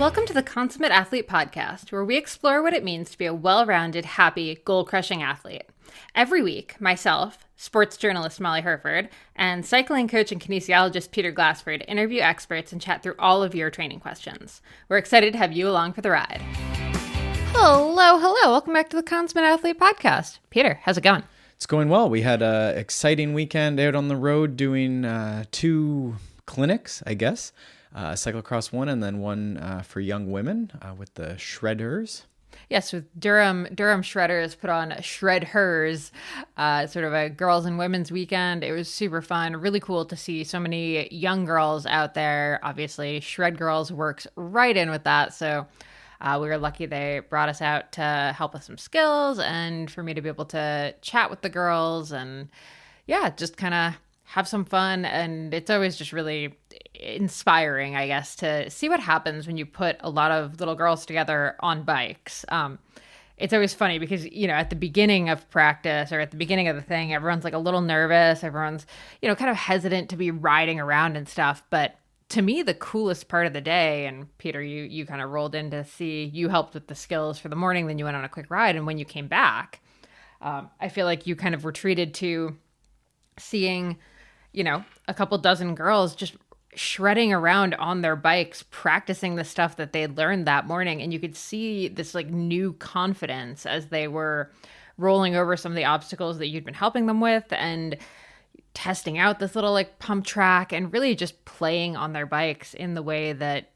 Welcome to the Consummate Athlete Podcast, where we explore what it means to be a well-rounded, happy, goal-crushing athlete. Every week, myself, sports journalist Molly Herford, and cycling coach and kinesiologist Peter Glassford interview experts and chat through all of your training questions. We're excited to have you along for the ride. Hello. Welcome back to the Consummate Athlete Podcast. Peter, how's it going? It's going well. We had an exciting weekend out on the road doing two clinics, I guess. Cyclocross one and then one for young women with the Shredders. Yes, with Durham Shredders put on Shred Hers, sort of a girls and women's weekend. It was super fun. Really cool to see so many young girls out there. Obviously, Shred Girls works right in with that. So we were lucky they brought us out to help with some skills and for me to be able to chat with the girls and, yeah, just kind of have some fun. And it's always just really inspiring, I guess, to see what happens when you put a lot of little girls together on bikes. It's always funny because, you know, at the beginning of practice or at the beginning of the thing, everyone's like a little nervous. Everyone's, you know, kind of hesitant to be riding around and stuff. But to me, the coolest part of the day, and Peter, you kind of rolled in to see, you helped with the skills for the morning, then you went on a quick ride. And when you came back, I feel like you kind of were treated to seeing, you know, a couple dozen girls just shredding around on their bikes, practicing the stuff that they learned that morning. And you could see this like new confidence as they were rolling over some of the obstacles that you'd been helping them with and testing out this little like pump track and really just playing on their bikes in the way that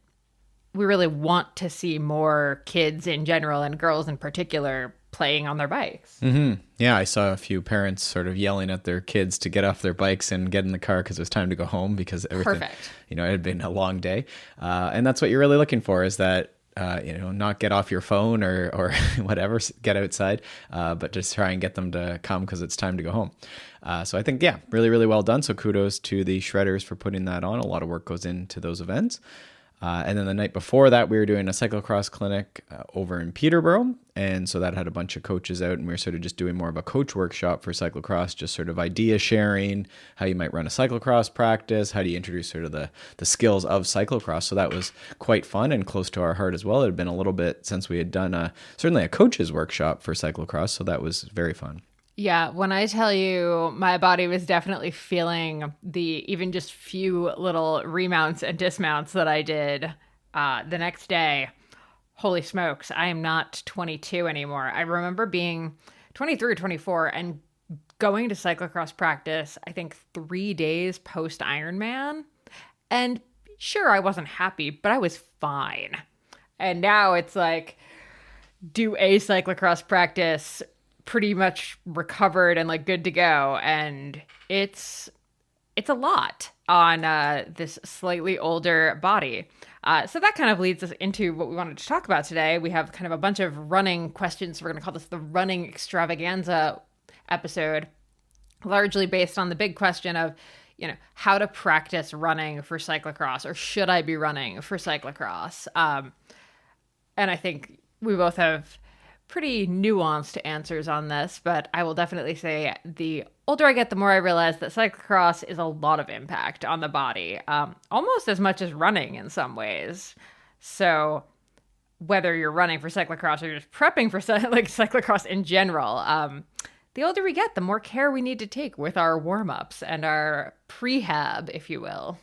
we really want to see more kids in general and girls in particular playing on their bikes. Mm-hmm. Yeah, I saw a few parents sort of yelling at their kids to get off their bikes and get in the car because it was time to go home because everything, Perfect. You know, it had been a long day. And that's what you're really looking for is that, you know, not get off your phone or whatever, get outside, but just try and get them to come because it's time to go home. So I think, yeah, really, really well done. So kudos to the Shredders for putting that on. A lot of work goes into those events. And then the night before that, we were doing a cyclocross clinic over in Peterborough. And so that had a bunch of coaches out, and we were sort of just doing more of a coach workshop for cyclocross, just sort of idea sharing, how you might run a cyclocross practice, how do you introduce sort of the skills of cyclocross. So that was quite fun and close to our heart as well. It had been a little bit since we had done certainly a coach's workshop for cyclocross. So that was very fun. Yeah, when I tell you my body was definitely feeling the even just few little remounts and dismounts that I did the next day, holy smokes, I am not 22 anymore. I remember being 23 or 24 and going to cyclocross practice, I think 3 days post Ironman. And sure, I wasn't happy, but I was fine. And now it's like, do a cyclocross practice pretty much recovered and like good to go, and it's a lot on this slightly older body. So that kind of leads us into what we wanted to talk about today. We have kind of a bunch of running questions. We're going to call this the running extravaganza episode, largely based on the big question of, you know, how to practice running for cyclocross, or should I be running for cyclocross? And I think we both have pretty nuanced answers on this, but I will definitely say the older I get, the more I realize that cyclocross is a lot of impact on the body, almost as much as running in some ways. So whether you're running for cyclocross or just prepping for like cyclocross in general, the older we get, the more care we need to take with our warm-ups and our prehab, if you will.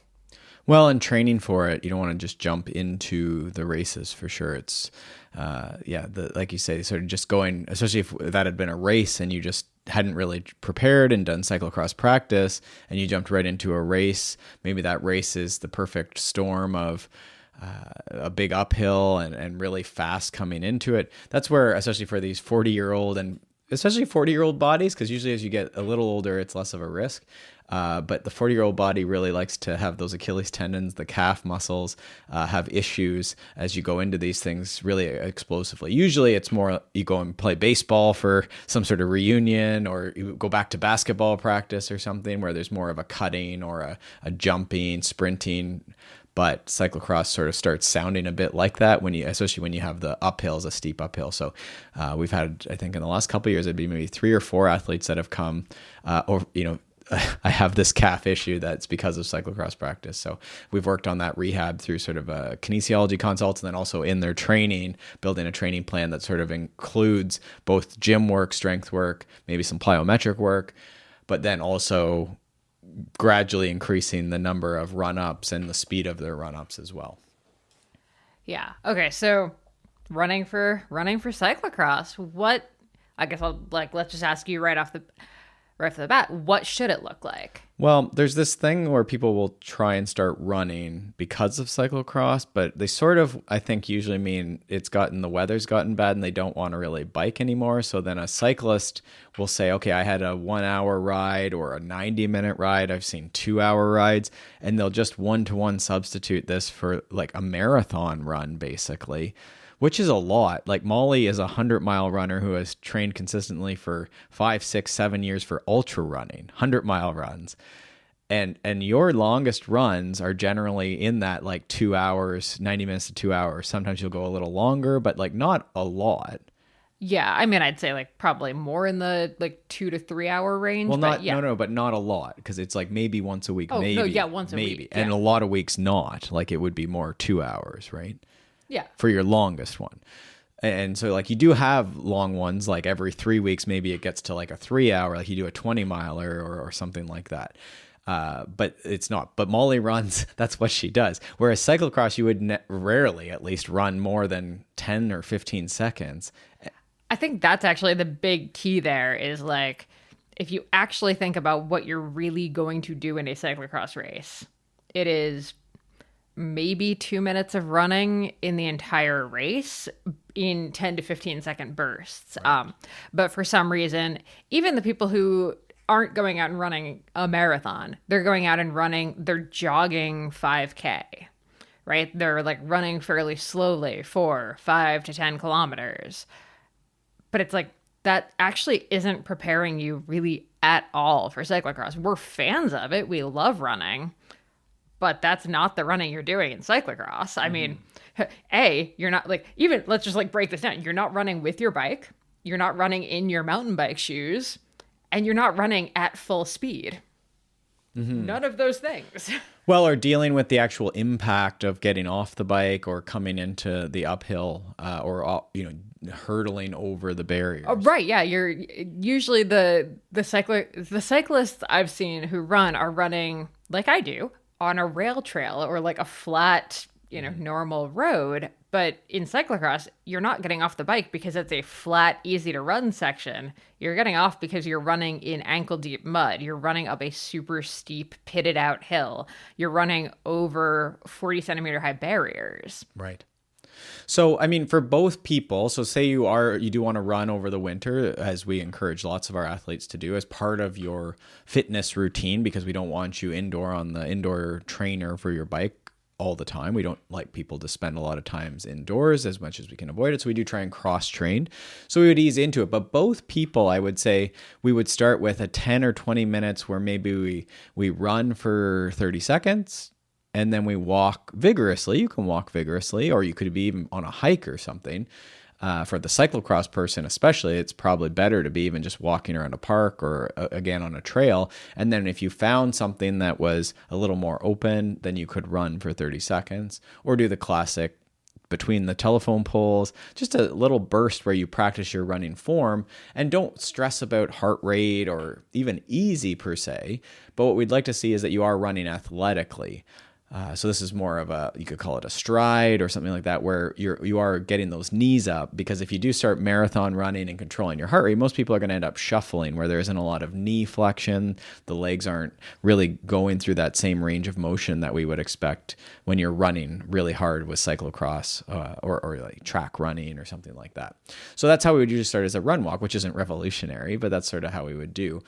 Well, and training for it, you don't want to just jump into the races for sure. It's, like you say, sort of just going, especially if that had been a race and you just hadn't really prepared and done cyclocross practice and you jumped right into a race. Maybe that race is the perfect storm of a big uphill and really fast coming into it. That's where, especially for these 40-year-old and especially 40-year-old bodies, because usually as you get a little older, it's less of a risk. But the 40-year-old body really likes to have those Achilles tendons, the calf muscles, have issues as you go into these things really explosively. Usually it's more you go and play baseball for some sort of reunion, or you go back to basketball practice or something where there's more of a cutting or a jumping, sprinting. But cyclocross sort of starts sounding a bit like that especially when you have the uphills, a steep uphill. So we've had, I think in the last couple of years, it'd be maybe 3 or 4 athletes that have come, I have this calf issue that's because of cyclocross practice. So we've worked on that rehab through sort of a kinesiology consults, and then also in their training, building a training plan that sort of includes both gym work, strength work, maybe some plyometric work, but then also gradually increasing the number of run-ups and the speed of their run-ups as well. Yeah. Okay. So running for cyclocross, what, I guess let's just ask you right off the bat, what should it look like? Well, there's this thing where people will try and start running because of cyclocross, but they sort of, I think, usually mean the weather's gotten bad and they don't want to really bike anymore. So then a cyclist will say, okay, I had a 1 hour ride or a 90-minute ride. I've seen 2-hour rides, and they'll just one-to-one substitute this for like a marathon run, basically, which is a lot. Like Molly is a 100-mile runner who has trained consistently for 5, 6, 7 years for ultra running, 100-mile runs. And your longest runs are generally in that like 2 hours, 90 minutes to 2 hours. Sometimes you'll go a little longer, but like not a lot. Yeah, I mean, I'd say like probably more in the like 2 to 3 hour range. Well, but yeah. but not a lot, because it's like maybe once a week. Oh, maybe, no, yeah, once a week. And yeah. a lot of weeks not. Like it would be more 2 hours, right? Yeah. For your longest one. And so like you do have long ones, like every 3 weeks, maybe it gets to like a 3 hour, like you do a 20 miler or something like that. But it's not. But Molly runs, that's what she does. Whereas cyclocross, you would rarely at least run more than 10 or 15 seconds. I think that's actually the big key there is like, if you actually think about what you're really going to do in a cyclocross race, it is maybe 2 minutes of running in the entire race in 10 to 15 second bursts. Right. But for some reason, even the people who aren't going out and running a marathon, they're going out and they're jogging 5K, right? They're like running fairly slowly for 5 to 10 kilometers. But it's like, that actually isn't preparing you really at all for cyclocross. We're fans of it. We love running. But that's not the running you're doing in cyclocross. I mean, you're not like, even, let's just like break this down. You're not running with your bike. You're not running in your mountain bike shoes. And you're not running at full speed. Mm-hmm. None of those things. Well, or dealing with the actual impact of getting off the bike or coming into the uphill or hurdling over the barriers. Oh, right. Yeah. You're usually the cyclists I've seen who are running like I do, on a rail trail or like a flat, normal road. But in cyclocross, you're not getting off the bike because it's a flat, easy to run section. You're getting off because you're running in ankle deep mud. You're running up a super steep, pitted out hill. You're running over 40 centimeter high barriers. Right. So, I mean, for both people, so say you do want to run over the winter, as we encourage lots of our athletes to do as part of your fitness routine, because we don't want you on the indoor trainer for your bike all the time. We don't like people to spend a lot of times indoors as much as we can avoid it. So we do try and cross train. So we would ease into it. But both people, I would say, we would start with a 10 or 20 minutes where maybe we run for 30 seconds. And then we walk vigorously. You can walk vigorously, or you could be even on a hike or something. For the cyclocross person especially, it's probably better to be even just walking around a park or, again, on a trail. And then if you found something that was a little more open, then you could run for 30 seconds or do the classic between the telephone poles, just a little burst where you practice your running form and don't stress about heart rate or even easy per se. But what we'd like to see is that you are running athletically. So this is more of you could call it a stride or something like that, where you are getting those knees up, because if you do start marathon running and controlling your heart rate, most people are going to end up shuffling, where there isn't a lot of knee flexion. The legs aren't really going through that same range of motion that we would expect when you're running really hard with cyclocross or like track running or something like that. So that's how we would usually start, as a run walk, which isn't revolutionary, but that's sort of how we would do.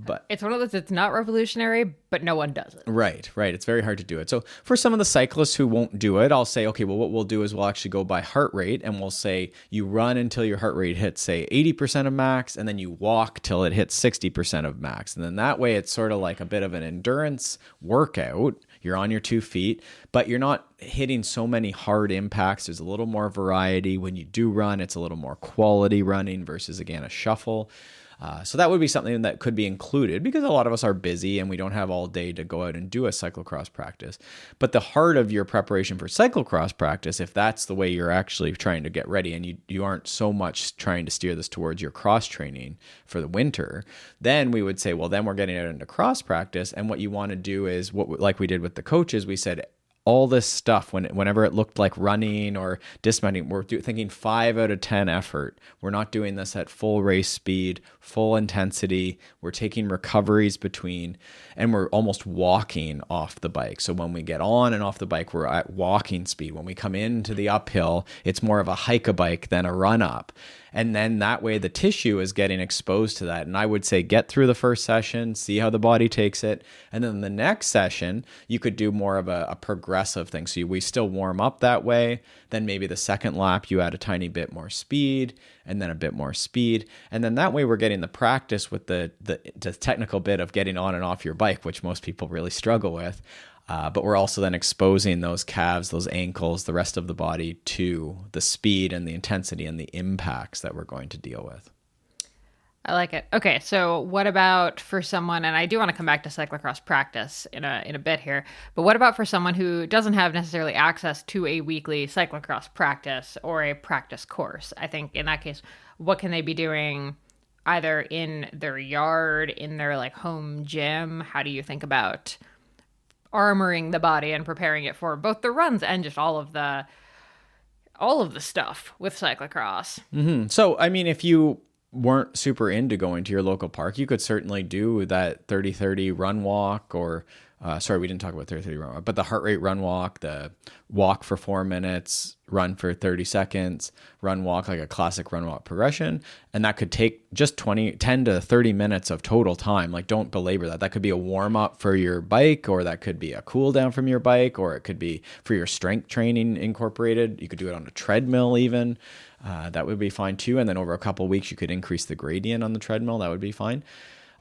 But it's one of those, it's not revolutionary, but no one does it. Right. It's very hard to do it. So for some of the cyclists who won't do it, I'll say, okay, well, what we'll do is we'll actually go by heart rate, and we'll say you run until your heart rate hits, say, 80% of max, and then you walk till it hits 60% of max. And then that way it's sort of like a bit of an endurance workout. You're on your 2 feet, but you're not hitting so many hard impacts. There's a little more variety. When you do run, it's a little more quality running versus, again, a shuffle. So that would be something that could be included because a lot of us are busy and we don't have all day to go out and do a cyclocross practice. But the heart of your preparation for cyclocross practice, if that's the way you're actually trying to get ready and you aren't so much trying to steer this towards your cross training for the winter, then we would say, well, then we're getting out into cross practice. And what you want to do is like we did with the coaches, we said, all this stuff, whenever it looked like running or dismounting, we're thinking 5 out of 10 effort. We're not doing this at full race speed, full intensity. We're taking recoveries between, and we're almost walking off the bike. So when we get on and off the bike, we're at walking speed. When we come into the uphill, it's more of a hike-a-bike than a run-up. And then that way the tissue is getting exposed to that. And I would say get through the first session, see how the body takes it. And then the next session, you could do more of a progressive thing. So we still warm up that way. Then maybe the second lap, you add a tiny bit more speed and then a bit more speed. And then that way we're getting the practice with the technical bit of getting on and off your bike, which most people really struggle with. But we're also then exposing those calves, those ankles, the rest of the body to the speed and the intensity and the impacts that we're going to deal with. I like it. Okay, so what about for someone, and I do want to come back to cyclocross practice in a bit here, but what about for someone who doesn't have necessarily access to a weekly cyclocross practice or a practice course? I think in that case, what can they be doing either in their yard, in their like home gym? How do you think about armoring the body and preparing it for both the runs and just all of the stuff with cyclocross? Mm-hmm. So, I mean, if you weren't super into going to your local park, you could certainly do that 30-30 run walk or we didn't talk about 30-30 run walk, but the heart rate run walk, the walk for 4 minutes, run for 30 seconds, run walk, like a classic run walk progression. And that could take just 10 to 30 minutes of total time. Like, don't belabor that. That could be a warm up for your bike, or that could be a cool down from your bike, or it could be for your strength training incorporated. You could do it on a treadmill even. That would be fine too. And then over a couple of weeks, you could increase the gradient on the treadmill. That would be fine.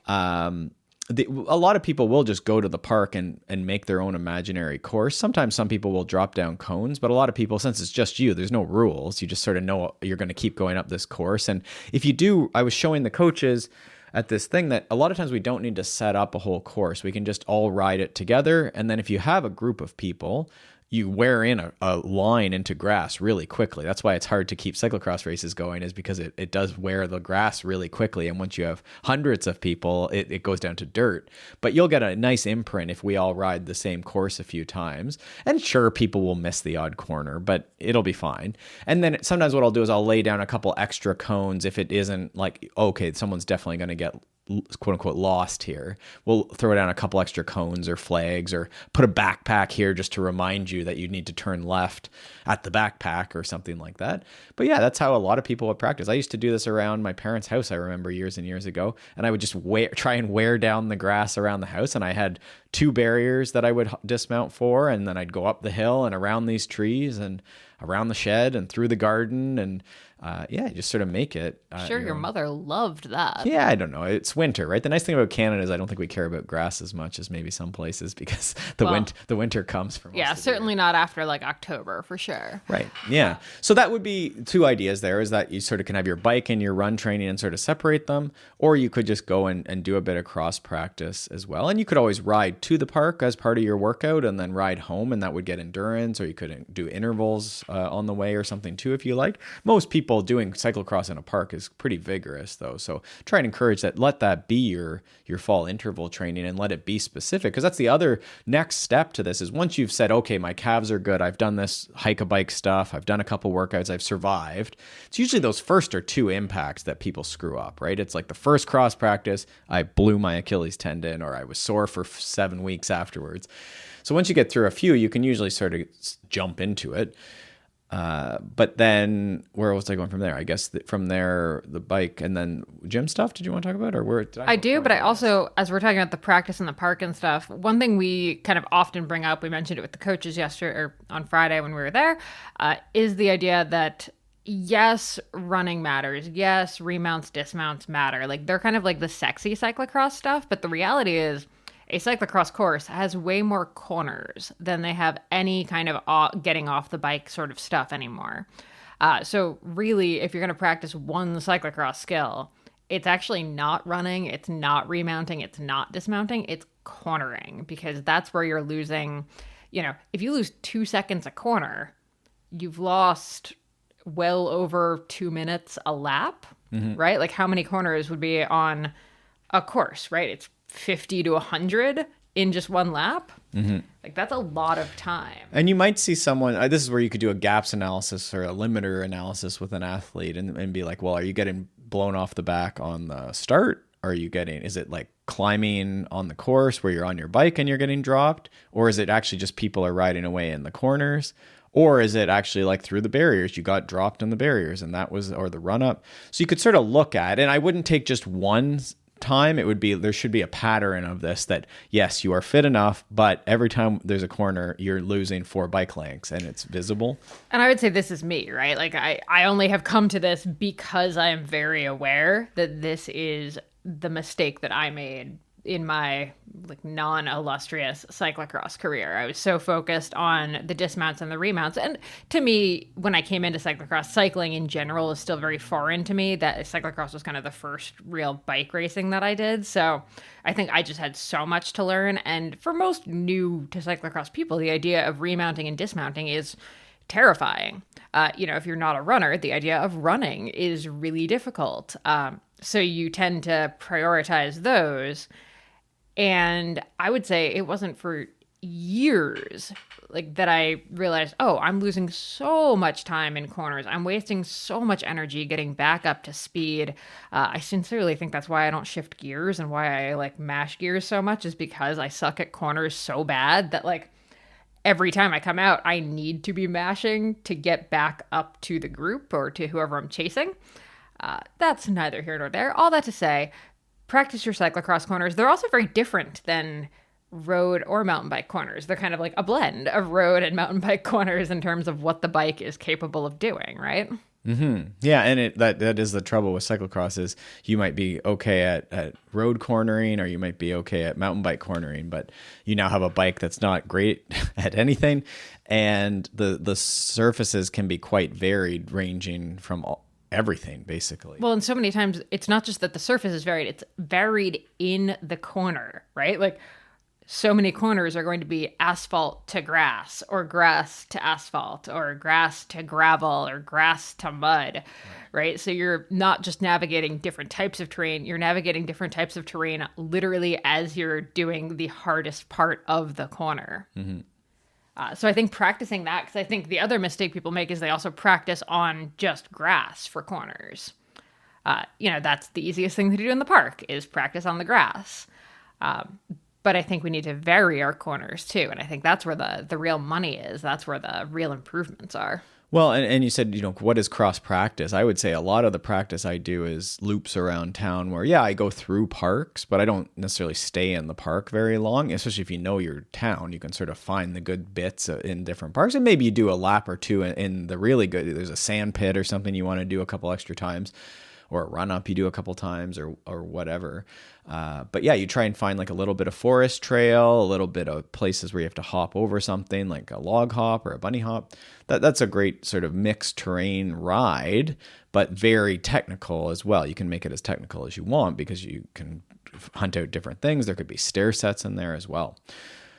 A lot of people will just go to the park and make their own imaginary course. Sometimes some people will drop down cones, but a lot of people, since it's just you, there's no rules. You just sort of know you're going to keep going up this course. And if you do, I was showing the coaches at this thing that a lot of times we don't need to set up a whole course. We can just all ride it together. And then if you have a group of people, you wear in a line into grass really quickly. That's why it's hard to keep cyclocross races going, is because it does wear the grass really quickly. And once you have hundreds of people, it goes down to dirt. But you'll get a nice imprint if we all ride the same course a few times. And sure, people will miss the odd corner, but it'll be fine. And then sometimes what I'll do is I'll lay down a couple extra cones if it isn't like, okay, someone's definitely going to get quote unquote lost here. We'll throw down a couple extra cones or flags, or put a backpack here just to remind you that you need to turn left at the backpack or something like that. But yeah, that's how a lot of people would practice. I used to do this around my parents' house, I remember years and years ago, and I would just try and wear down the grass around the house. And I had 2 barriers that I would dismount for, and then I'd go up the hill and around these trees and around the shed and through the garden, and just sort of make it. Sure, your mother loved that. Yeah, I don't know. It's winter, right? The nice thing about Canada is I don't think we care about grass as much as maybe some places, because the winter comes from. Yeah, certainly not after like October for sure. Right. Yeah. So that would be 2 ideas there, is that you sort of can have your bike and your run training and sort of separate them, or you could just go and do a bit of cross practice as well. And you could always ride to the park as part of your workout and then ride home, and that would get endurance, or you could do intervals on the way or something too if you like. Most people doing cyclocross in a park is pretty vigorous though, so try and encourage that. Let that be your fall interval training, and let it be specific, because that's the other next step to this. Is once you've said, okay, my calves are good, I've done this hike-a-bike stuff, I've done a couple workouts, I've survived, it's usually those first or 2 impacts that people screw up, right? It's like the first cross practice, I blew my Achilles tendon, or I was sore for 7 weeks afterwards. So once you get through a few, you can usually sort of jump into it. But then where was I going from there? I guess from there, the bike and then gym stuff. Did you want to talk about, or where? I do, but I also, as we're talking about the practice in the park and stuff, one thing we kind of often bring up, we mentioned it with the coaches yesterday or on Friday when we were there, is the idea that yes, running matters. Yes, remounts, dismounts matter. Like, they're kind of like the sexy cyclocross stuff, but the reality is, a cyclocross course has way more corners than they have any kind of getting off the bike sort of stuff anymore. So really, if you're going to practice one cyclocross skill, it's actually not running, it's not remounting, it's not dismounting, it's cornering, because that's where you're losing, if you lose 2 seconds a corner, you've lost well over 2 minutes a lap, right? Like how many corners would be on a course, right? It's 50 to 100 in just one lap. Like that's a lot of time. And you might see someone, this is where you could do a gaps analysis or a limiter analysis with an athlete and be like, well, are you getting blown off the back on the start? Is it like climbing on the course where you're on your bike and you're getting dropped? Or is it actually just people are riding away in the corners? Or is it actually like through the barriers, you got dropped in the barriers or the run up? So you could sort of look at, and I wouldn't take just one time. There should be a pattern of this, that yes, you are fit enough, but every time there's a corner, you're losing 4 bike lengths and it's visible. And I would say this is me, right? Like I only have come to this because I am very aware that this is the mistake that I made in my like non-illustrious cyclocross career. I was so focused on the dismounts and the remounts. And to me, when I came into cyclocross, cycling in general is still very foreign to me. That cyclocross was kind of the first real bike racing that I did. So I think I just had so much to learn. And for most new to cyclocross people, the idea of remounting and dismounting is terrifying. If you're not a runner, the idea of running is really difficult. So you tend to prioritize those. And I would say it wasn't for years like that I realized, I'm losing so much time in corners. I'm wasting so much energy getting back up to speed. I sincerely think that's why I don't shift gears and why I like mash gears so much, is because I suck at corners so bad that like every time I come out, I need to be mashing to get back up to the group or to whoever I'm chasing. That's neither here nor there. All that to say, practice your cyclocross corners. They're also very different than road or mountain bike corners. They're kind of like a blend of road and mountain bike corners in terms of what the bike is capable of doing, right? Yeah, and that is the trouble with cyclocross, is you might be okay at road cornering, or you might be okay at mountain bike cornering, but you now have a bike that's not great at anything, and the surfaces can be quite varied, ranging from everything basically. Well, and so many times it's not just that the surface is varied, it's varied in the corner, right? Like so many corners are going to be asphalt to grass, or grass to asphalt, or grass to gravel, or grass to mud, right? So you're not just navigating different types of terrain, you're navigating different types of terrain literally as you're doing the hardest part of the corner. So I think practicing that, because I think the other mistake people make is they also practice on just grass for corners. That's the easiest thing to do in the park, is practice on the grass. But I think we need to vary our corners too. And I think that's where the real money is. That's where the real improvements are. Well, and you said, what is cross practice? I would say a lot of the practice I do is loops around town where, I go through parks, but I don't necessarily stay in the park very long, especially if you know your town. You can sort of find the good bits in different parks, and maybe you do a lap or two in the really good, there's a sand pit or something you want to do a couple extra times, or a run up you do a couple times, or whatever. But yeah, you try and find like a little bit of forest trail, a little bit of places where you have to hop over something like a log hop or a bunny hop. That's a great sort of mixed terrain ride, but very technical as well. You can make it as technical as you want because you can hunt out different things. There could be stair sets in there as well.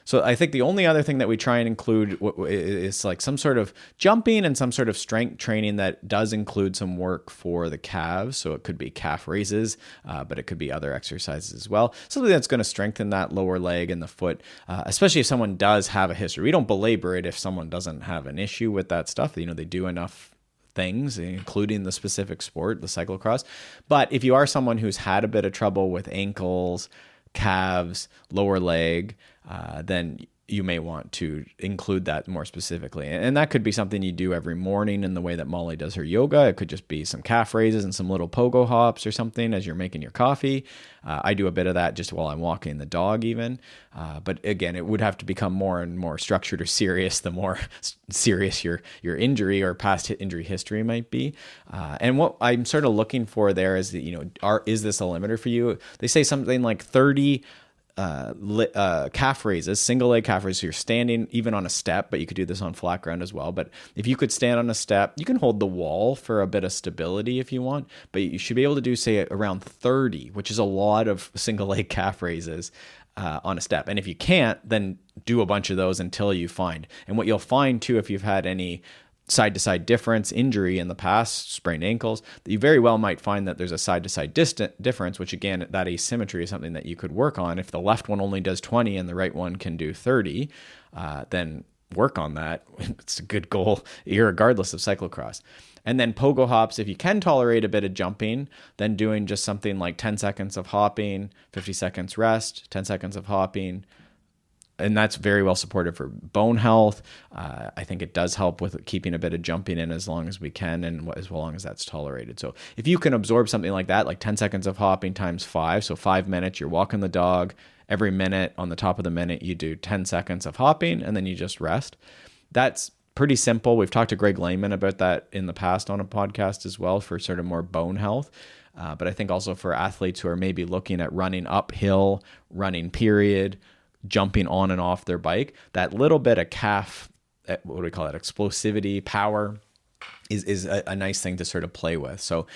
So I think the only other thing that we try and include is like some sort of jumping and some sort of strength training that does include some work for the calves. So it could be calf raises, but it could be other exercises as well. Something that's going to strengthen that lower leg and the foot, especially if someone does have a history. We don't belabor it if someone doesn't have an issue with that stuff. They do enough things, including the specific sport, the cyclocross. But if you are someone who's had a bit of trouble with ankles, calves, lower leg, then you may want to include that more specifically. And that could be something you do every morning in the way that Molly does her yoga. It could just be some calf raises and some little pogo hops or something as you're making your coffee. I do a bit of that just while I'm walking the dog even. But again, it would have to become more and more structured or serious the more serious your injury or past injury history might be. And what I'm sort of looking for there is that, is this a limiter for you? They say something like 30 calf raises, single leg calf raises. So you're standing even on a step, but you could do this on flat ground as well. But if you could stand on a step, you can hold the wall for a bit of stability if you want, but you should be able to do, say, around 30, which is a lot of single leg calf raises on a step. And if you can't, then do a bunch of those until you find. And what you'll find too, if you've had any side-to-side difference injury in the past, sprained ankles, that you very well might find that there's a side-to-side difference, which again, that asymmetry is something that you could work on. If the left one only does 20 and the right one can do 30, then work on that. It's a good goal, irregardless of cyclocross. And then pogo hops, if you can tolerate a bit of jumping, then doing just something like 10 seconds of hopping, 50 seconds rest, 10 seconds of hopping. And that's very well supported for bone health. I think it does help with keeping a bit of jumping in as long as we can and as long as that's tolerated. So if you can absorb something like that, like 10 seconds of hopping times 5, so 5 minutes, you're walking the dog. Every minute, on the top of the minute, you do 10 seconds of hopping and then you just rest. That's pretty simple. We've talked to Greg Lehman about that in the past on a podcast as well for sort of more bone health. But I think also for athletes who are maybe looking at running uphill, running period, jumping on and off their bike, that little bit of calf, what do we call it, explosivity, power is a nice thing to sort of play with. So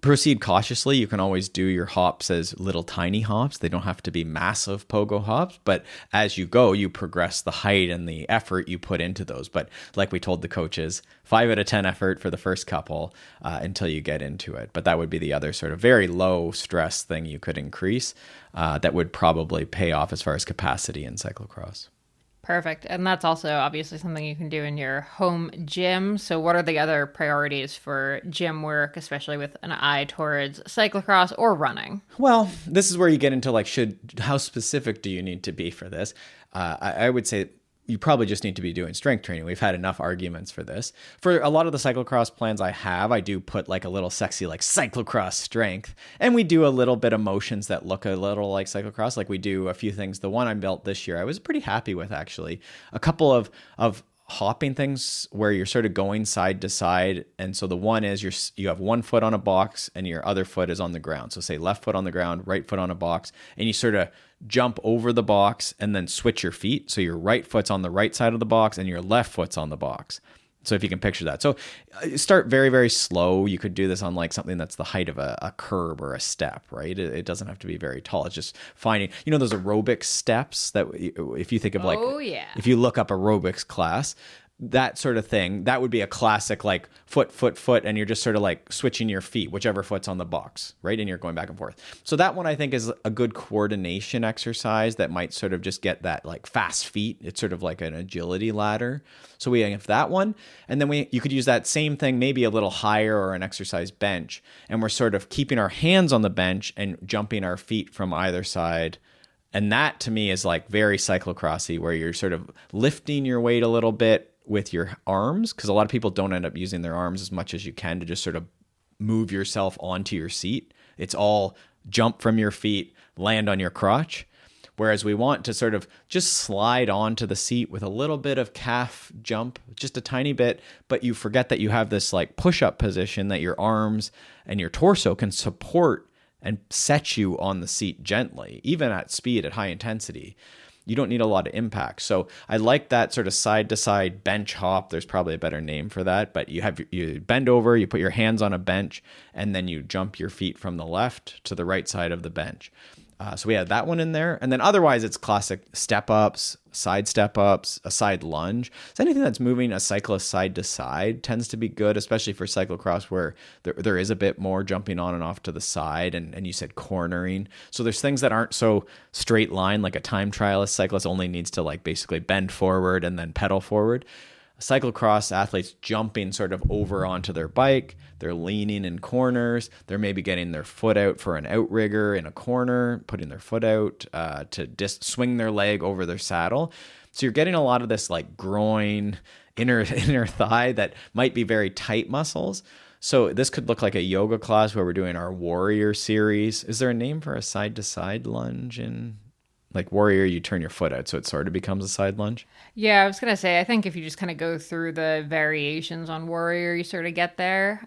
proceed cautiously. You can always do your hops as little tiny hops. They don't have to be massive pogo hops, but as you go, you progress the height and the effort you put into those. But like we told the coaches, 5 out of 10 effort for the first couple until you get into it. But that would be the other sort of very low stress thing you could increase that would probably pay off as far as capacity in cyclocross. Perfect. And that's also obviously something you can do in your home gym. So what are the other priorities for gym work, especially with an eye towards cyclocross or running? Well, this is where you get into like, how specific do you need to be for this? I would say you probably just need to be doing strength training. We've had enough arguments for this. For a lot of the cyclocross plans I do put like a little sexy like cyclocross strength. And we do a little bit of motions that look a little like cyclocross. Like we do a few things. The one I built this year, I was pretty happy with actually. A couple of hopping things where you're sort of going side to side. And so the one is you have one foot on a box and your other foot is on the ground. So say left foot on the ground, right foot on a box, and you sort of jump over the box and then switch your feet. So your right foot's on the right side of the box and your left foot's on the box. So if you can picture that. So start very, very slow. You could do this on like something that's the height of a curb or a step, right? It doesn't have to be very tall. It's just finding, those aerobic steps that if you think of like, if you look up aerobics class, that sort of thing, that would be a classic like foot, and you're just sort of like switching your feet, whichever foot's on the box, right? And you're going back and forth. So that one I think is a good coordination exercise that might sort of just get that like fast feet. It's sort of like an agility ladder. So we have that one. And then you could use that same thing, maybe a little higher or an exercise bench. And we're sort of keeping our hands on the bench and jumping our feet from either side. And that to me is like very cyclocrossy, where you're sort of lifting your weight a little bit with your arms, because a lot of people don't end up using their arms as much as you can to just sort of move yourself onto your seat. It's all jump from your feet, land on your crotch. Whereas we want to sort of just slide onto the seat with a little bit of calf jump, just a tiny bit, but you forget that you have this like push-up position that your arms and your torso can support and set you on the seat gently, even at speed, at high intensity. You don't need a lot of impact. So I like that sort of side-to-side bench hop. There's probably a better name for that, but you bend over, you put your hands on a bench, and then you jump your feet from the left to the right side of the bench. So we have that one in there. And then otherwise, it's classic step-ups, side step-ups, a side lunge. So anything that's moving a cyclist side to side tends to be good, especially for cyclocross where there is a bit more jumping on and off to the side. And you said cornering. So there's things that aren't so straight line, like a time trialist cyclist only needs to like basically bend forward and then pedal forward. Cyclocross athletes jumping sort of over onto their bike, they're leaning in corners, they're maybe getting their foot out for an outrigger in a corner, putting their foot out to just swing their leg over their saddle. So you're getting a lot of this like groin, inner thigh that might be very tight muscles. So this could look like a yoga class where we're doing our warrior series. Is there a name for a side-to-side lunge in like warrior? You turn your foot out so it sort of becomes a side lunge. Yeah, I was going to say, I think if you just kind of go through the variations on warrior, you sort of get there.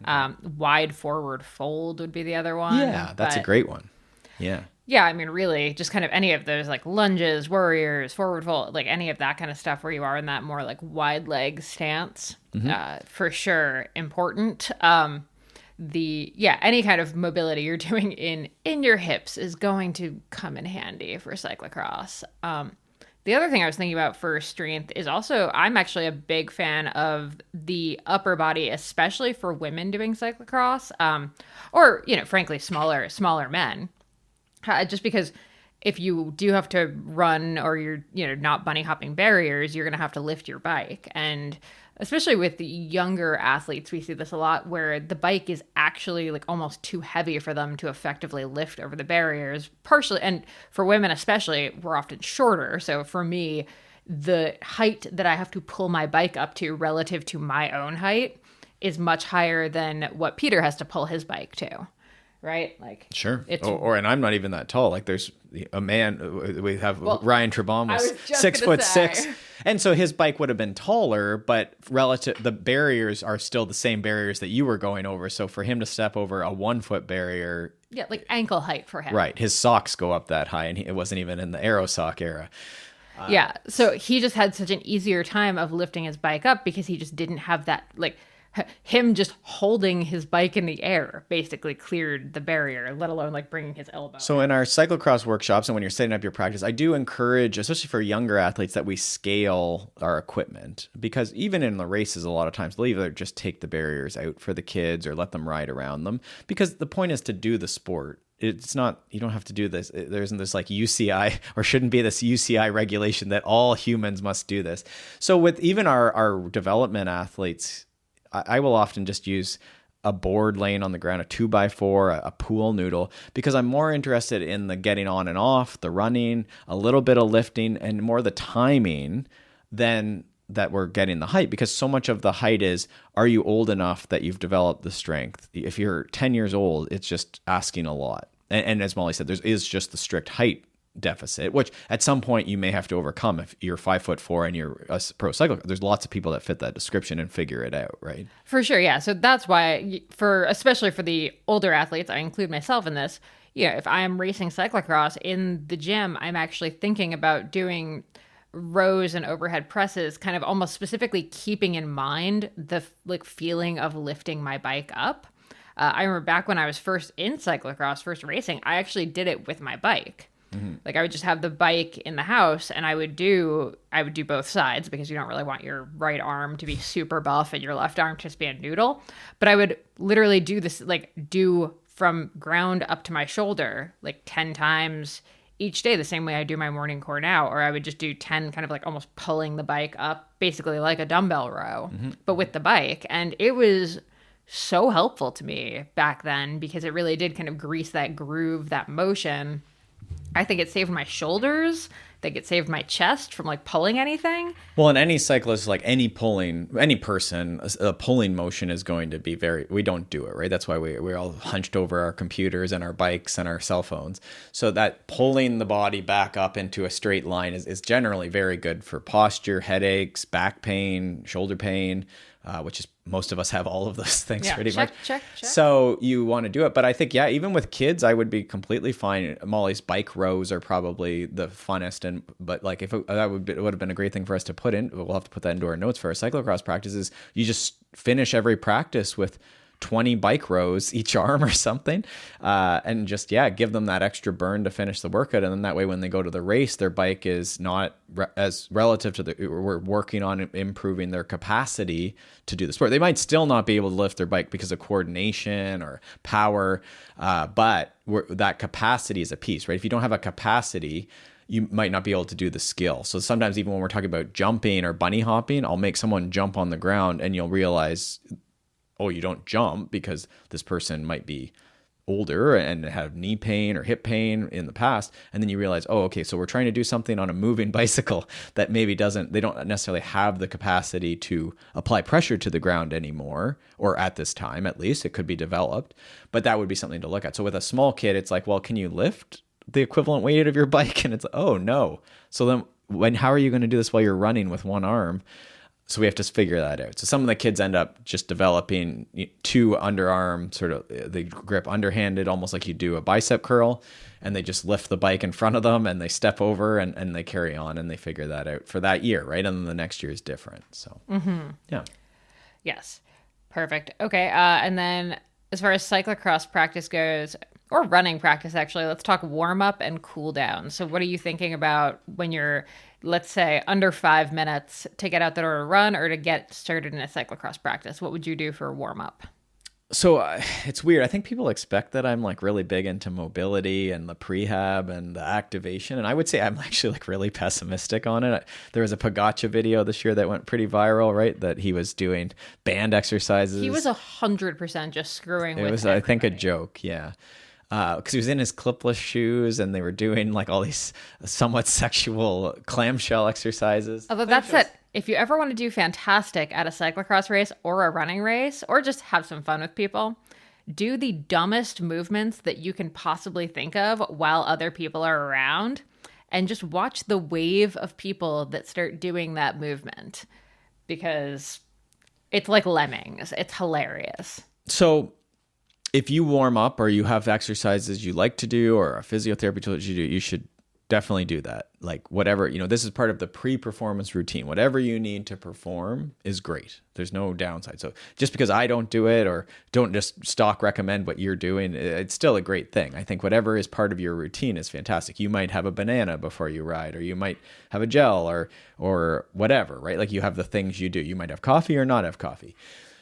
Wide forward fold would be the other one. Yeah, that's a great one. Yeah. Yeah, I mean, really, just kind of any of those like lunges, warriors, forward fold, like any of that kind of stuff where you are in that more like wide leg stance, for sure important. Any kind of mobility you're doing in your hips is going to come in handy for cyclocross. The other thing I was thinking about for strength is also I'm actually a big fan of the upper body, especially for women doing cyclocross, or frankly, smaller men. Just because if you do have to run or you're not bunny hopping barriers, you're going to have to lift your bike. And especially with the younger athletes, we see this a lot where the bike is actually like almost too heavy for them to effectively lift over the barriers. Partially, and for women especially, we're often shorter. So for me, the height that I have to pull my bike up to relative to my own height is much higher than what Peter has to pull his bike to. Right? Like, sure. And I'm not even that tall. Like there's a man, we have Ryan Trebon was 6'6". And so his bike would have been taller, but relative, the barriers are still the same barriers that you were going over. So for him to step over a 1 foot barrier. Yeah. Like ankle height for him. Right. His socks go up that high and it wasn't even in the Aero sock era. Yeah. So he just had such an easier time of lifting his bike up because he just didn't have that, like, him just holding his bike in the air basically cleared the barrier, let alone like bringing his elbow. So in our cyclocross workshops and when you're setting up your practice, I do encourage, especially for younger athletes, that we scale our equipment, because even in the races, a lot of times they'll either just take the barriers out for the kids or let them ride around them, because the point is to do the sport. It's not, you don't have to do this. There isn't this like UCI or shouldn't be this UCI regulation that all humans must do this. So with even our development athletes, I will often just use a board laying on the ground, a 2x4, a pool noodle, because I'm more interested in the getting on and off, the running, a little bit of lifting, and more the timing than that we're getting the height, because so much of the height is, are you old enough that you've developed the strength? If you're 10 years old, it's just asking a lot. And as Molly said, there is just the strict height deficit, which at some point you may have to overcome if you're 5'4" and you're a pro cyclist. There's lots of people that fit that description and figure it out, right? For sure, yeah. So that's why, especially for the older athletes, I include myself in this. If I am racing cyclocross in the gym, I'm actually thinking about doing rows and overhead presses, kind of almost specifically keeping in mind the like feeling of lifting my bike up. I remember back when I was first in cyclocross, first racing, I actually did it with my bike. Mm-hmm. Like I would just have the bike in the house and I would do both sides, because you don't really want your right arm to be super buff and your left arm to just be a noodle. But I would literally do this, like do from ground up to my shoulder, like 10 times each day, the same way I do my morning core now. Or I would just do 10 kind of like almost pulling the bike up, basically like a dumbbell row, but with the bike. And it was so helpful to me back then, because it really did kind of grease that groove, that motion. I think it saved my shoulders. I think it saved my chest from like pulling anything. Well, in any cyclist, like any person, a pulling motion is going to be we don't do it, right? That's why we're all hunched over our computers and our bikes and our cell phones. So that pulling the body back up into a straight line is generally very good for posture, headaches, back pain, shoulder pain, which is, most of us have all of those things pretty much. Check. So you want to do it. But I think, even with kids, I would be completely fine. Molly's bike rows are probably the funnest. But like it would have been a great thing for us to put in. We'll have to put that into our notes for our cyclocross practices. You just finish every practice with 20 bike rows each arm or something, and just give them that extra burn to finish the workout. And then that way when they go to the race, their bike is not as relative to we're working on improving their capacity to do the sport. They might still not be able to lift their bike because of coordination or power, but that capacity is a piece, right? If you don't have a capacity, you might not be able to do the skill. So sometimes even when we're talking about jumping or bunny hopping, I'll make someone jump on the ground and you'll realize, oh, you don't jump because this person might be older and have knee pain or hip pain in the past. And then you realize, oh, okay, so we're trying to do something on a moving bicycle that maybe they don't necessarily have the capacity to apply pressure to the ground anymore, or at this time, at least. It could be developed, but that would be something to look at. So with a small kid, it's like, well, can you lift the equivalent weight of your bike? And it's, oh no. So then how are you going to do this while you're running with one arm? So we have to figure that out. So some of the kids end up just developing two underarm sort of, they grip underhanded, almost like you do a bicep curl, and they just lift the bike in front of them and they step over and they carry on and they figure that out for that year, right? And then the next year is different. So, yeah. Yes. Perfect. Okay. And then as far as cyclocross practice goes, or running practice, actually, let's talk warm up and cool down. So what are you thinking about when you're, let's say, under 5 minutes to get out the door to run or to get started in a cyclocross practice? What would you do for a warm up? So it's weird. I think people expect that I'm like really big into mobility and the prehab and the activation. And I would say I'm actually like really pessimistic on it. There was a Pogača video this year that went pretty viral, right? That he was doing band exercises. He was 100% just screwing with it. It was, I think, a joke. Yeah. Because he was in his clipless shoes and they were doing like all these somewhat sexual clamshell exercises. Although that's it. If you ever want to do fantastic at a cyclocross race or a running race, or just have some fun with people, do the dumbest movements that you can possibly think of while other people are around, and just watch the wave of people that start doing that movement, because it's like lemmings. It's hilarious. So if you warm up or you have exercises you like to do or a physiotherapy tool that you do, you should definitely do that. Like whatever, this is part of the pre-performance routine. Whatever you need to perform is great. There's no downside. So just because I don't do it or don't just stock recommend what you're doing, it's still a great thing. I think whatever is part of your routine is fantastic. You might have a banana before you ride, or you might have a gel or whatever, right? Like you have the things you do. You might have coffee or not have coffee.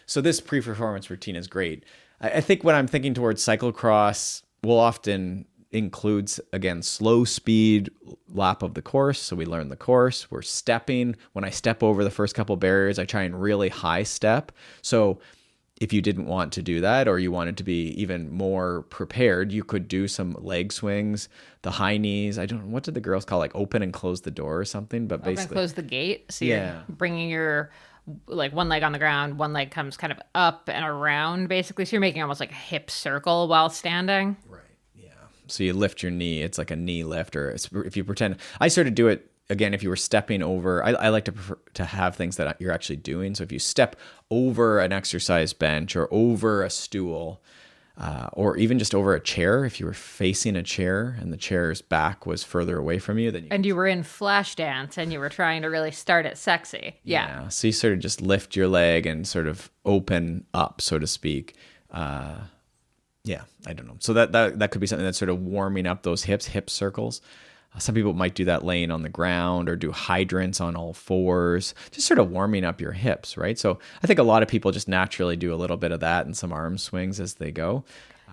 So this pre-performance routine is great. I think when I'm thinking towards cyclocross, we'll often includes, again, slow speed lap of the course. So we learn the course. We're stepping. When I step over the first couple barriers, I try and really high step. So if you didn't want to do that, or you wanted to be even more prepared, you could do some leg swings, the high knees. What did the girls call, like open and close the door or something? But basically, open and close the gate. So you're bringing your like one leg on the ground, one leg comes kind of up and around, basically. So you're making almost like a hip circle while standing. Right. So you lift your knee. It's like a knee lift, or if you pretend. I sort of do it, again, if you were stepping over. I like to prefer to have things that you're actually doing. So if you step over an exercise bench or over a stool, or even just over a chair, if you were facing a chair and the chair's back was further away from you, then you were in flash dance and you were trying to really start it sexy. Yeah. So you sort of just lift your leg and sort of open up, so to speak. Yeah, I don't know. So that could be something that's sort of warming up those hip circles. Some people might do that laying on the ground or do hydrants on all fours, just sort of warming up your hips, right? So I think a lot of people just naturally do a little bit of that and some arm swings as they go.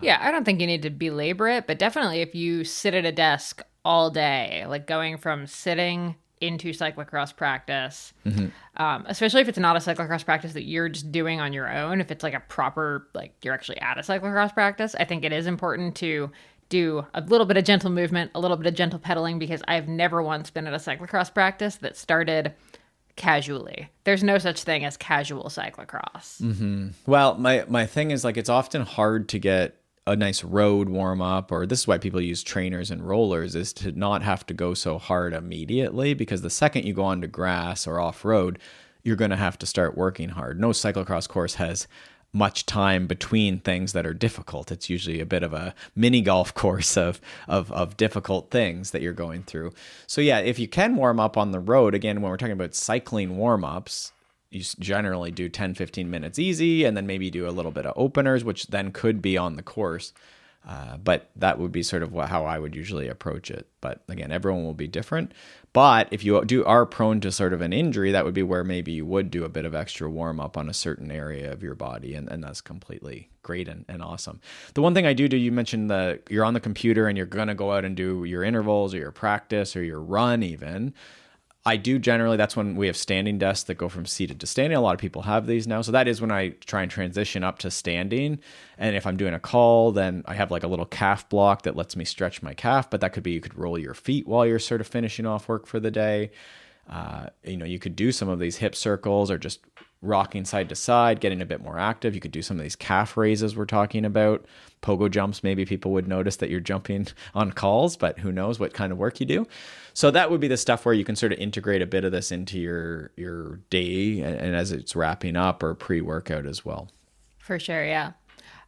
Yeah, I don't think you need to belabor it, but definitely if you sit at a desk all day, like going from sitting into cyclocross practice, especially if it's not a cyclocross practice that you're just doing on your own, if it's like a proper, like you're actually at a cyclocross practice, I think it is important to do a little bit of gentle movement, a little bit of gentle pedaling, because I've never once been at a cyclocross practice that started casually. There's no such thing as casual cyclocross. Mm-hmm. Well, my thing is, like, it's often hard to get a nice road warm up, or this is why people use trainers and rollers, is to not have to go so hard immediately, because the second you go onto grass or off road, you're going to have to start working hard. No cyclocross course has much time between things that are difficult. It's usually a bit of a mini golf course of difficult things that you're going through. So yeah, if you can warm up on the road, again, when we're talking about cycling warm-ups, you generally do 10, 15 minutes easy, and then maybe do a little bit of openers, which then could be on the course. But that would be sort of how I would usually approach it. But again, everyone will be different. But if you are prone to sort of an injury, that would be where maybe you would do a bit of extra warm up on a certain area of your body. And that's completely great and awesome. The one thing I do, you mentioned that you're on the computer and you're going to go out and do your intervals or your practice or your run even. I do generally, that's when we have standing desks that go from seated to standing. A lot of people have these now. So that is when I try and transition up to standing. And if I'm doing a call, then I have like a little calf block that lets me stretch my calf. But that could be, you could roll your feet while you're sort of finishing off work for the day. You could do some of these hip circles or just rocking side to side, getting a bit more active. You could do some of these calf raises we're talking about. Pogo jumps, maybe people would notice that you're jumping on calls, but who knows what kind of work you do. So that would be the stuff where you can sort of integrate a bit of this into your day and as it's wrapping up, or pre-workout as well. For sure, yeah.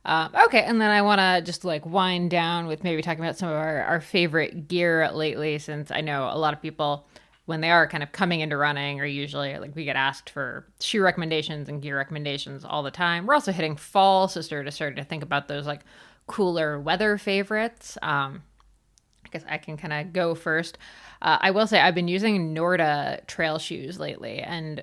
Okay, and then I want to just like wind down with maybe talking about some of our favorite gear lately, since I know a lot of people, when they are kind of coming into running, or usually like we get asked for shoe recommendations and gear recommendations all the time. We're also hitting fall, so starting to think about those like cooler weather favorites. I guess I can kind of go first. I will say I've been using Norda trail shoes lately, and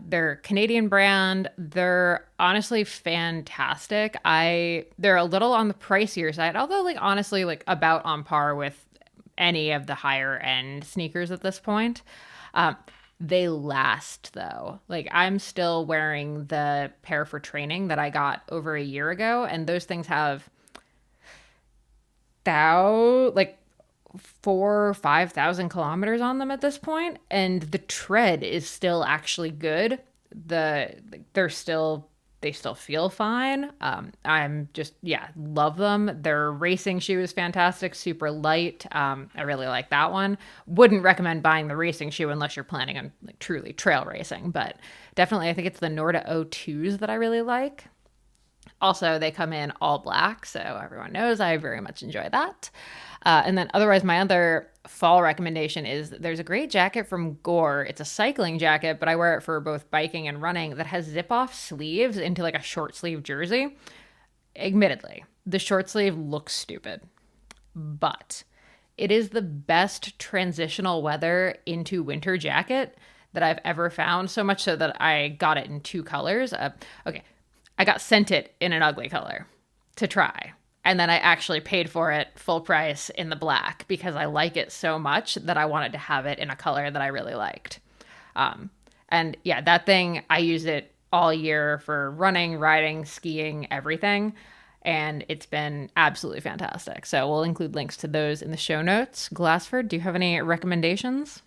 they're Canadian brand. They're honestly fantastic. They're a little on the pricier side, although like honestly like about on par with any of the higher end sneakers at this point. They last though. Like I'm still wearing the pair for training that I got over a year ago, and those things have 4,000 or 5,000 kilometers on them at this point, and the tread is still actually good. They still feel fine. I'm just, love them. Their racing shoe is fantastic, super light. I really like that one. Wouldn't recommend buying the racing shoe unless you're planning on like truly trail racing, but definitely I think it's the Norda O2s that I really like. Also, they come in all black, so everyone knows I very much enjoy that. And then otherwise, my other fall recommendation is there's a great jacket from Gore. It's a cycling jacket, but I wear it for both biking and running, that has zip-off sleeves into like a short sleeve jersey. Admittedly, the short sleeve looks stupid, but it is the best transitional weather into winter jacket that I've ever found, so much so that I got it in 2 colors. I got sent it in an ugly color to try. And then I actually paid for it full price in the black because I like it so much that I wanted to have it in a color that I really liked. And yeah, that thing, I use it all year for running, riding, skiing, everything. And it's been absolutely fantastic. So we'll include links to those in the show notes. Glassford, do you have any recommendations?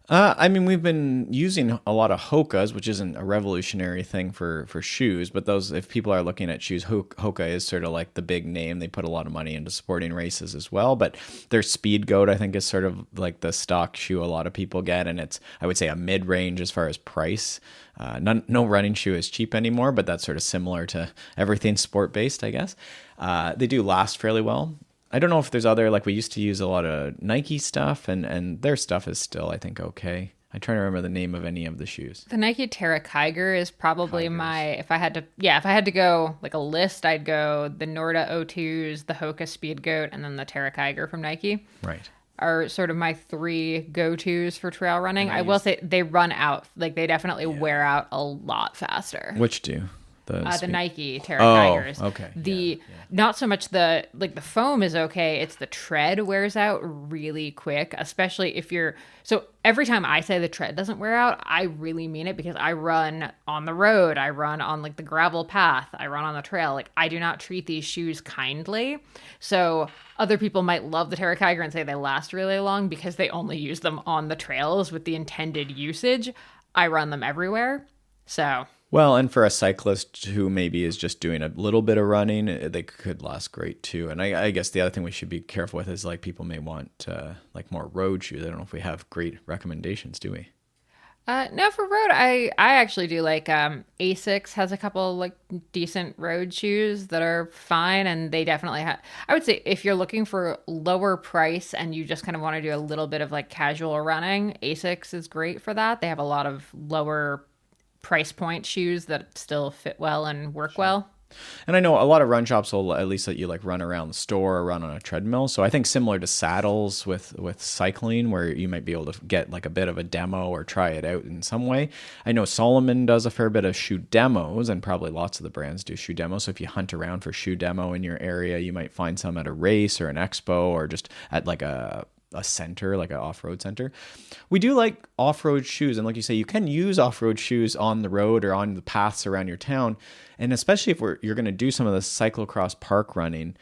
We've been using a lot of Hoka's, which isn't a revolutionary thing for shoes, but those, if people are looking at shoes, Hoka is sort of like the big name. They put a lot of money into sporting races as well, but their Speed Goat, I think, is sort of like the stock shoe a lot of people get, and it's, I would say, a mid-range as far as price. No running shoe is cheap anymore, but that's sort of similar to everything sport-based, I guess. They do last fairly well. I don't know if there's other, like we used to use a lot of Nike stuff, and their stuff is still, I think, okay. I'm trying to remember the name of any of the shoes. The Nike Terra Kiger is probably if I had to go like a list, I'd go the Norda O2s, the Hoka Speed Goat, and then the Terra Kiger from Nike. Right. Are sort of my 3 go-tos for trail running. I will say they run out, like they definitely wear out a lot faster. Which do? The Nike Terra Kigers. Okay. Not so much the foam is okay. It's the tread wears out really quick, especially if you're. So every time I say the tread doesn't wear out, I really mean it, because I run on the road. I run on like the gravel path. I run on the trail. Like I do not treat these shoes kindly. So other people might love the Terra Kiger and say they last really long because they only use them on the trails with the intended usage. I run them everywhere. So. Well, and for a cyclist who maybe is just doing a little bit of running, they could last great too. And I guess the other thing we should be careful with is like people may want like more road shoes. I don't know if we have great recommendations, do we? No, for road, I actually do like Asics has a couple like decent road shoes that are fine, and they definitely have. I would say if you're looking for lower price and you just kind of want to do a little bit of like casual running, Asics is great for that. They have a lot of lower price point shoes that still fit well and work well. And I know a lot of run shops will at least let you like run around the store or run on a treadmill. So I think similar to saddles with cycling, where you might be able to get like a bit of a demo or try it out in some way. I know Solomon does a fair bit of shoe demos, and probably lots of the brands do shoe demos. So if you hunt around for shoe demo in your area, you might find some at a race or an expo, or just at like a center, like an off-road center. We do like off-road shoes, and like you say, you can use off-road shoes on the road or on the paths around your town. And especially if you're going to do some of the cyclocross park running,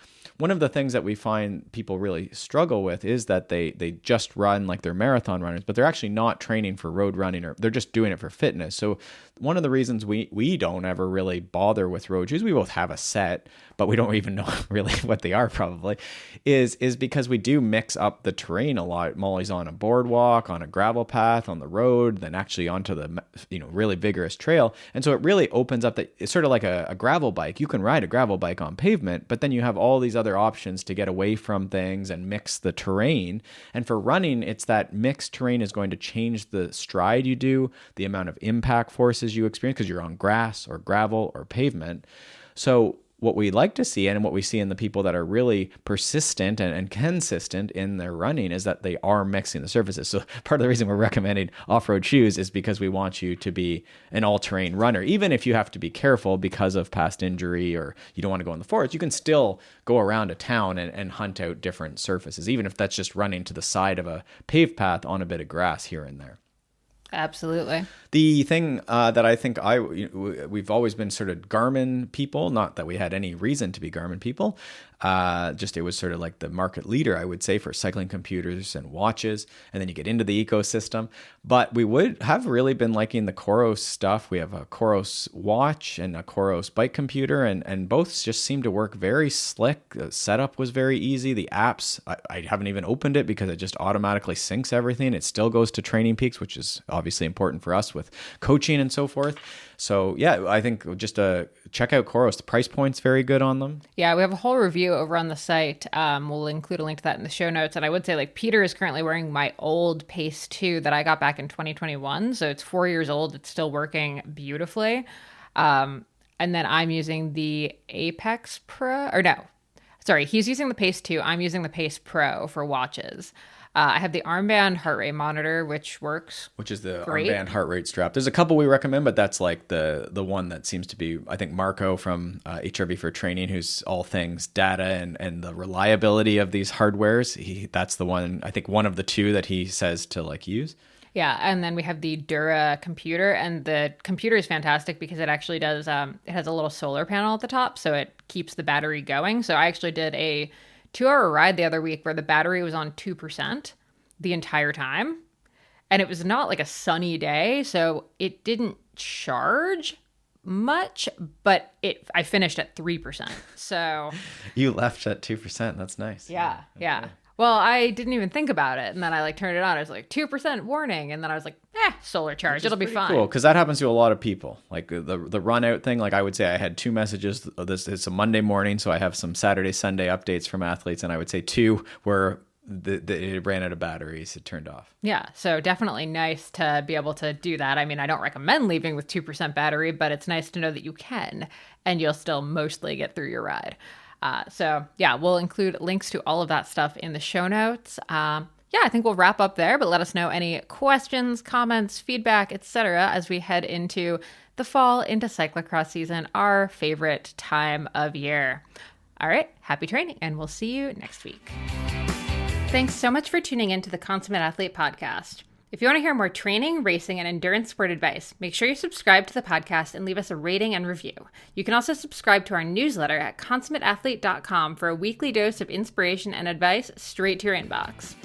one of the things that we find people really struggle with is that they just run like they're marathon runners, but they're actually not training for road running, or they're just doing it for fitness. So one of the reasons we don't ever really bother with road shoes, we both have a set, but we don't even know really what they are probably, is because we do mix up the terrain a lot. Molly's on a boardwalk, on a gravel path, on the road, then actually onto the really vigorous trail. And so it really opens up that it's sort of like a gravel bike. You can ride a gravel bike on pavement, but then you have all these other options to get away from things and mix the terrain. And for running, it's that mixed terrain is going to change the stride you do, the amount of impact forces you experience because you're on grass or gravel or pavement. So what we like to see, and what we see in the people that are really persistent and consistent in their running, is that they are mixing the surfaces. So part of the reason we're recommending off-road shoes is because we want you to be an all-terrain runner. Even if you have to be careful because of past injury or you don't want to go in the forest, you can still go around a town and hunt out different surfaces, even if that's just running to the side of a paved path on a bit of grass here and there. Absolutely. The thing that I think we've always been sort of Garmin people, not that we had any reason to be Garmin people, just it was sort of like the market leader, I would say, for cycling computers and watches, and then you get into the ecosystem. But we would have really been liking the Coros stuff. We have a Coros watch and a Coros bike computer, and both just seem to work very slick. The setup was very easy. The apps, I haven't even opened it because it just automatically syncs everything. It still goes to Training Peaks, which is obviously important for us with coaching and so forth. So yeah, I think just check out Coros. The price point's very good on them. Yeah, we have a whole review over on the site. We'll include a link to that in the show notes. And I would say, like, Peter is currently wearing my old Pace 2 that I got back in 2021. So it's 4 years old. It's still working beautifully. And then I'm using the Apex Pro, or no, sorry, he's using the Pace 2. I'm using the Pace Pro for watches. I have the armband heart rate monitor, which works. Which is the great armband heart rate strap. There's a couple we recommend, but that's like the one that seems to be, I think, Marco from HRV for Training, who's all things data and the reliability of these hardwares. That's the one, I think, one of the two that he says to like use. Yeah, and then we have the Dura computer, and the computer is fantastic because it actually does, it has a little solar panel at the top, so it keeps the battery going. So I actually did a 2-hour ride the other week where the battery was on 2% the entire time. And it was not like a sunny day, so it didn't charge much, but I finished at 3%. So you left at 2%. That's nice. Yeah. Well, I didn't even think about it. And then I turned it on. I was like, 2% warning. And then I was like, solar charge. It'll be fine. Cool, because that happens to a lot of people. Like the run out thing, like I would say I had 2 messages. It's a Monday morning, so I have some Saturday, Sunday updates from athletes. And I would say 2 were it ran out of batteries. It turned off. Yeah, so definitely nice to be able to do that. I mean, I don't recommend leaving with 2% battery, but it's nice to know that you can, and you'll still mostly get through your ride. So yeah, we'll include links to all of that stuff in the show notes. I think we'll wrap up there, but let us know any questions, comments, feedback, etc. as we head into the fall, into cyclocross season, our favorite time of year. All right, happy training, and we'll see you next week. Thanks so much for tuning in to the Consummate Athlete Podcast. If you want to hear more training, racing, and endurance sport advice, make sure you subscribe to the podcast and leave us a rating and review. You can also subscribe to our newsletter at consummateathlete.com for a weekly dose of inspiration and advice straight to your inbox.